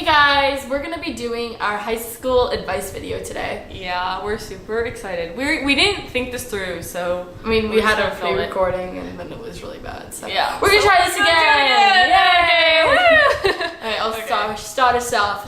Hey guys, we're gonna be doing our high school advice video today. Yeah, we're super excited. We didn't think this through, so I mean, we had our pre-recording and then it was really bad. So yeah, we're gonna try this again. Yay! Alright, I'll start us off.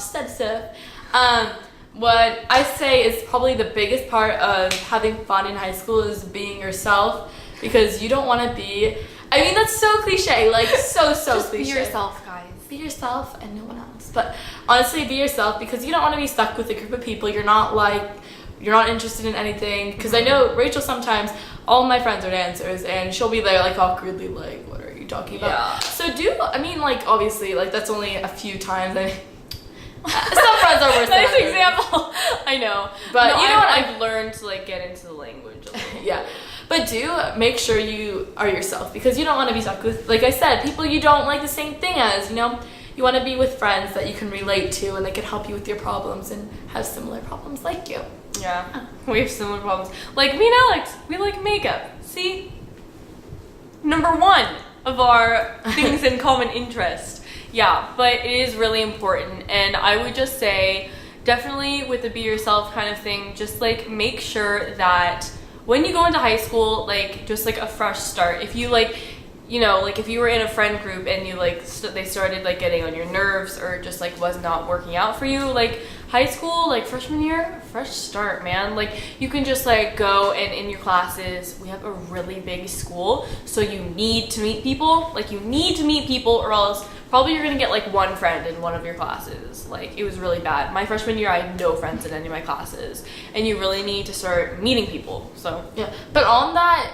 What I say is probably the biggest part of having fun in high school is being yourself, because you don't want to be. I mean, that's so cliche, like so Just cliche. Be yourself, guys. Be yourself and no one else. But honestly, be yourself, because you don't want to be stuck with a group of people. You're not interested in anything. Because I know Rachel, sometimes all my friends are dancers and she'll be there like awkwardly like, what are you talking about? Yeah. So obviously, like that's only a few times. I mean, some friends are worse than Nice others. example. I know. But no, you know what? I've learned to like get into the language a little. Yeah. But do make sure you are yourself, because you don't want to be stuck with, like I said, people you don't like the same thing as, you know? You want to be with friends that you can relate to and they can help you with your problems and have similar problems like you. Yeah. We have similar problems. Like me and Alex, we like makeup. See? Number one of our things in common interest. Yeah, but it is really important, and I would just say definitely with the be yourself kind of thing, just like make sure that when you go into high school, like just like a fresh start, if you like, you know, like if you were in a friend group and you like they started like getting on your nerves or just like was not working out for you, like high school, like freshman year, fresh start, man. Like you can just like go, and in your classes, we have a really big school, so you need to meet people. Like you need to meet people, or else probably you're gonna get like one friend in one of your classes. Like it was really bad. My freshman year, I had no friends in any of my classes, and you really need to start meeting people. So yeah, but on that,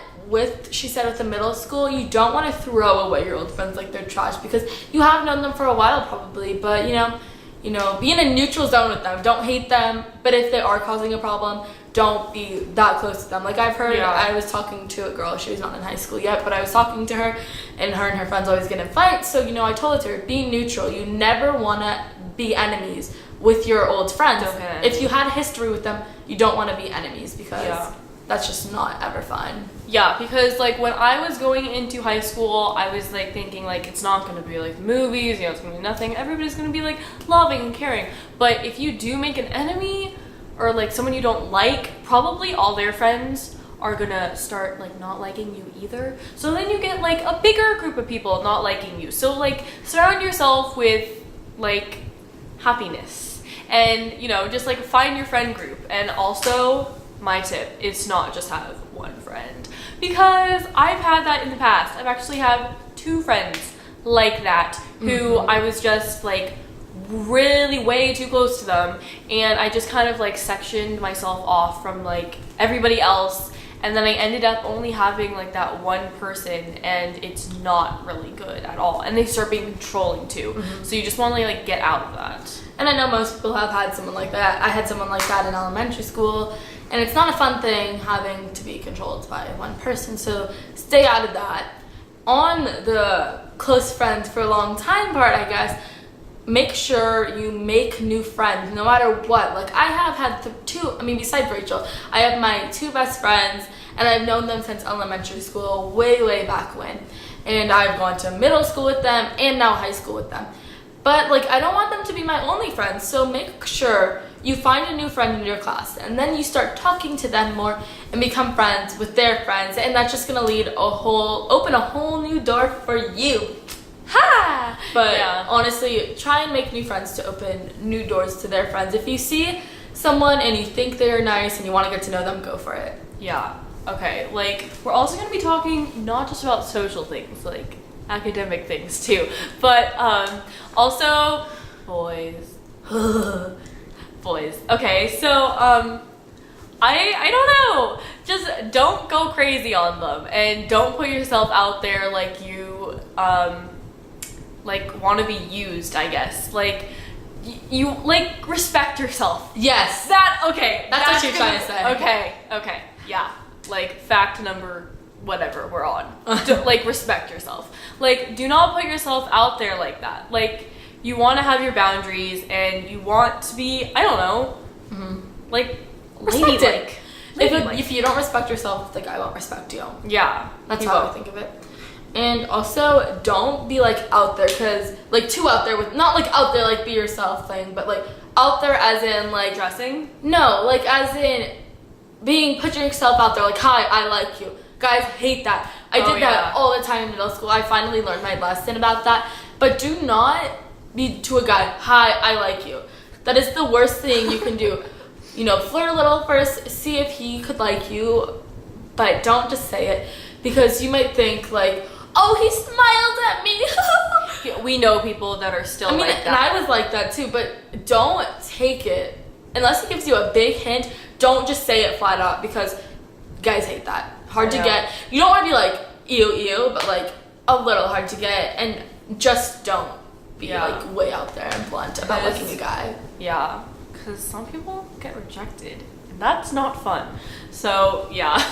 she said with the middle school, you don't want to throw away your old friends like they're trash, because you have known them for a while probably, but you know, be in a neutral zone with them. Don't hate them, but if they are causing a problem, don't be that close to them. Like I've heard, I was talking to a girl, she was not in high school yet, but I was talking to her, and her friends always get in fights, so I told her, be neutral. You never want to be enemies with your old friends. If you had history with them, you don't want to be enemies, because that's just not ever fun. Yeah, because like when I was going into high school, I was like thinking like it's not gonna be like movies, it's gonna be nothing. Everybody's gonna be like loving and caring. But if you do make an enemy or like someone you don't like, probably all their friends are gonna start like not liking you either. So then you get like a bigger group of people not liking you. So like surround yourself with like happiness, and just like find your friend group. And also, my tip is to not just have one friend, because I've had that in the past. I've actually had two friends like that who I was just like really way too close to them, and I just kind of like sectioned myself off from like everybody else, and then I ended up only having like that one person, and it's not really good at all, and they start being controlling too. So you just want to like get out of that. And I know most people have had someone like that. I had someone like that in elementary school, and it's not a fun thing having to be controlled by one person, so stay out of that. On the close friends for a long time part, I guess, make sure you make new friends no matter what. Like I have had besides Rachel, I have my two best friends, and I've known them since elementary school, way back when. And I've gone to middle school with them and now high school with them. But like I don't want them to be my only friends, so make sure you find a new friend in your class, and then you start talking to them more and become friends with their friends, and that's just gonna open a whole new door for you. Ha! But honestly, try and make new friends to open new doors to their friends. If you see someone and you think they're nice and you want to get to know them, go for it. Yeah. Okay. Like we're also gonna be talking not just about social things, like academic things too, but also boys. Boys. Okay, so I don't know. Just don't go crazy on them, and don't put yourself out there like you like want to be used, I guess. Like you like respect yourself. Yes. That's what you're trying to say. Okay. Yeah. Like fact number whatever we're on. Like respect yourself. Like do not put yourself out there like that. Like you want to have your boundaries, and you want to be, I don't know, like ladylike. If you don't respect yourself, like I won't respect you. Yeah. That's how I think of it. And also, don't be like out there, because like too out there with, not like out there like be yourself thing, but like out there as in like Dressing? no, like as in putting yourself out there, like, hi, I like you. Guys hate that. I did that all the time in middle school. I finally learned my lesson about that. But do not be to a guy, hi, I like you. That is the worst thing you can do. You know, flirt a little first, see if he could like you, but don't just say it, because you might think like, oh, he smiled at me. We know people that are still like that. And I was like that too, but don't take it. Unless he gives you a big hint, don't just say it flat out, because guys hate that. Hard to get. You don't want to be like, ew, ew, but like a little hard to get. And just don't be like way out there and blunt about liking a guy. Yeah, because some people get rejected. And that's not fun. So, yeah.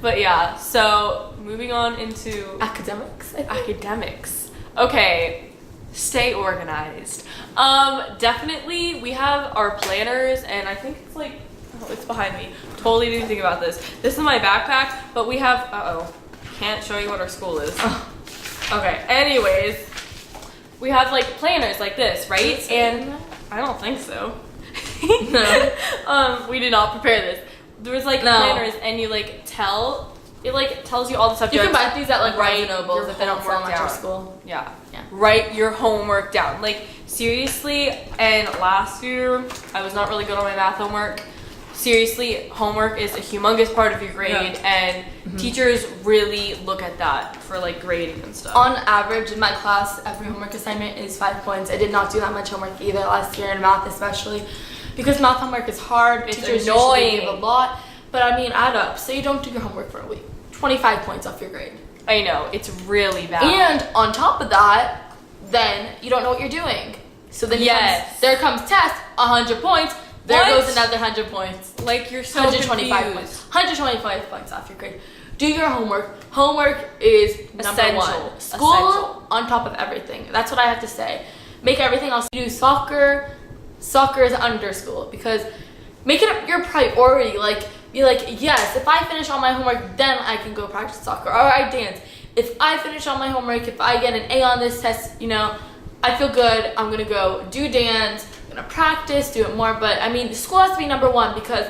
But yeah, so moving on into Academics, I think. Academics. Okay, stay organized. Definitely we have our planners, and I think it's like, oh, it's behind me. Totally didn't think about this. This is my backpack, but we have, can't show you what our school is. Okay, anyways, we have like planners like this, right? And I don't think so. No. We did not prepare this. There was like planners, and you like it like tells you all the stuff. You can buy these at like Write Barnes & Nobles if they don't sell them at your down. school. Yeah. Write your homework down. Like seriously, and last year I was not really good on my math homework. Seriously, homework is a humongous part of your grade, and teachers really look at that for like grading and stuff. On average in my class, every homework assignment is 5 points. I did not do that much homework either last year in math, especially because math homework is hard. It's Teachers annoying. usually give a lot, but I mean, add up. So you don't do your homework for a week. 25 points off your grade. I know, it's really bad. And on top of that, then you don't know what you're doing. So then there comes test, 100 points. There goes another 100 points. Like you're so 125 confused. points. 125 points off your grade. Do your homework. Homework is number one. School on top of everything. That's what I have to say. Make everything else. You do soccer. Soccer is under school, because make it your priority. Like, be like, yes, if I finish all my homework, then I can go practice soccer. Or I dance. If I finish all my homework, if I get an A on this test, you know, I feel good. I'm gonna go do dance. I'm gonna practice, do it more. But I mean, school has to be number one, because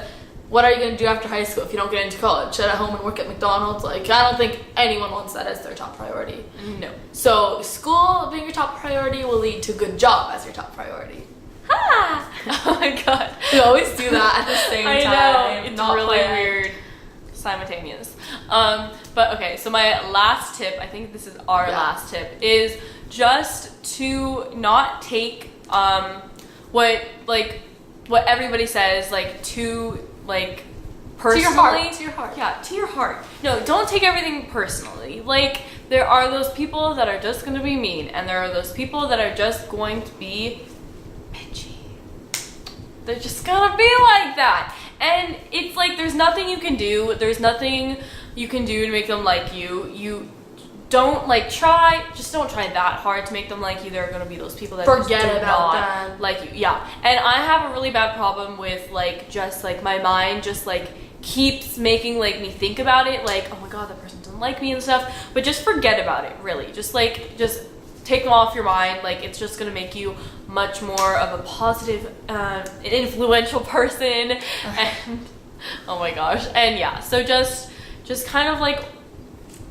what are you gonna do after high school if you don't get into college? Sit at home and work at McDonald's? Like, I don't think anyone wants that as their top priority. No. So school being your top priority will lead to good job as your top priority. Ha! Oh my god. We always do that at the same time. I know. It's not really planned. weird. Simultaneous. But okay, so my last tip, I think this is our last tip, is just to not take what everybody says like too like personally. To your heart. Yeah, to your heart. No, don't take everything personally. Like, there are those people that are just going to be mean, and there are those people that are just going to be bitchy. They're just going to be like that. And it's like, there's nothing you can do. There's nothing you can do to make them like you. You don't like just don't try that hard to make them like you. There are going to be those people that forget just do about not them. Like you. Yeah. And I have a really bad problem with like, just like my mind just like keeps making like me think about it, like, oh my god, that person doesn't like me and stuff. But just forget about it, really. Just take them off your mind. Like, it's just gonna make you much more of a positive, influential person. And oh my gosh. And yeah, so just kind of like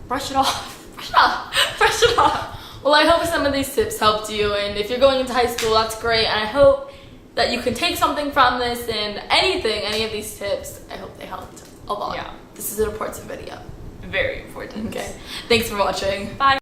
brush it off. Brush it off. Well, I hope some of these tips helped you, and if you're going into high school, that's great. And I hope that you can take something from this, and any of these tips, I hope they helped a lot. Yeah. This is an important video. Very important. Okay. Thanks for watching. Bye.